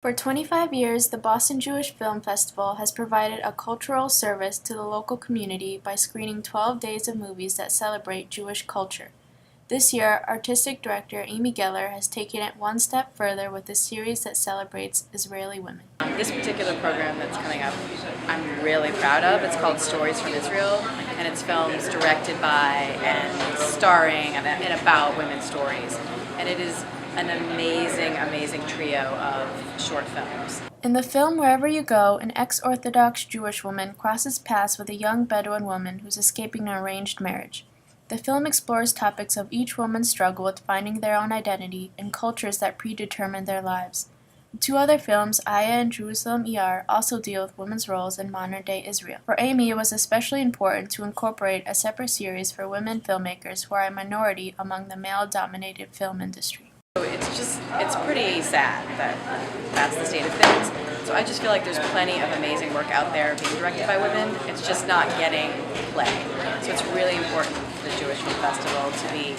For 25 years, the Boston Jewish Film Festival has provided a cultural service to the local community by screening 12 days of movies that celebrate Jewish culture. This year, Artistic Director Amy Geller has taken it one step further with a series that celebrates Israeli women. This particular program that's coming up, I'm really proud of. It's called Stories from Israel, and it's films directed by and starring and about women's stories. And it is an amazing, amazing trio of short films. In the film Wherever You Go, an ex-Orthodox Jewish woman crosses paths with a young Bedouin woman who's escaping an arranged marriage. The film explores topics of each woman's struggle with finding their own identity and cultures that predetermine their lives. The two other films, Aya and Jerusalem ER, also deal with women's roles in modern-day Israel. For Amy, it was especially important to incorporate a separate series for women filmmakers who are a minority among the male-dominated film industry. It's pretty sad that that's the state of things. So I just feel like there's plenty of amazing work out there being directed by women. It's just not getting play. So it's really important for the Jewish Film Festival to be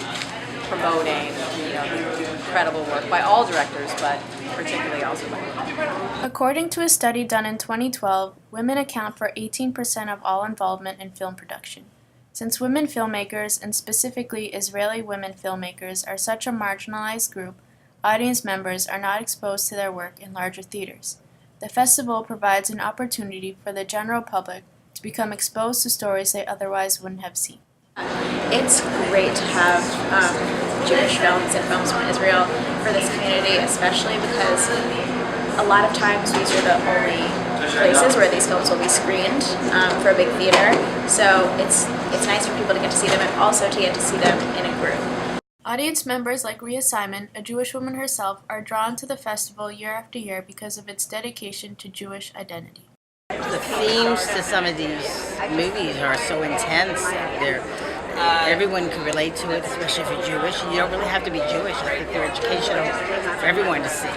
promoting, the incredible work by all directors, but particularly also by women. According to a study done in 2012, women account for 18% of all involvement in film production. Since women filmmakers, and specifically Israeli women filmmakers, are such a marginalized group, audience members are not exposed to their work in larger theaters. The festival provides an opportunity for the general public to become exposed to stories they otherwise wouldn't have seen. It's great to have Jewish films and films from Israel for this community, especially because a lot of times these are the only places where these films will be screened for a big theater. So it's nice for people to get to see them and also to get to see them in a group. Audience members like Rhea Simon, a Jewish woman herself, are drawn to the festival year after year because of its dedication to Jewish identity. The themes to some of these movies are so intense. Everyone can relate to it, especially if you're Jewish. You don't really have to be Jewish. I think they're educational for everyone to see.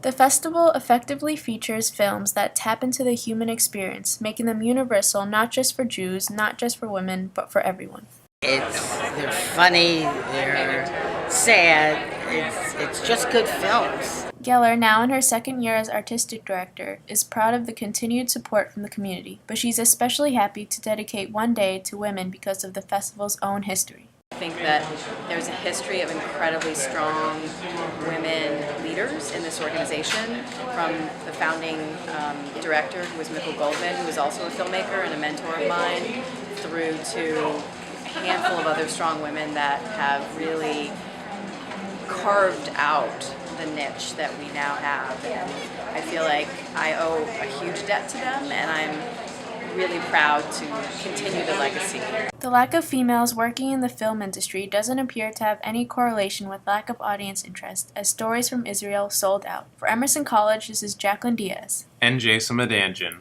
The festival effectively features films that tap into the human experience, making them universal not just for Jews, not just for women, but for everyone. They're funny, they're sad, it's just good films. Geller, now in her second year as artistic director, is proud of the continued support from the community, but she's especially happy to dedicate one day to women because of the festival's own history. I think that there's a history of incredibly strong women leaders in this organization, from the founding director, who was Mikkel Goldman, who was also a filmmaker and a mentor of mine, through to a handful of other strong women that have really carved out the niche that we now have. And I feel like I owe a huge debt to them, and I'm really proud to continue the legacy. The lack of females working in the film industry doesn't appear to have any correlation with lack of audience interest, as Stories from Israel sold out. For Emerson College, this is Jacqueline Diaz. And Jason Madanjan.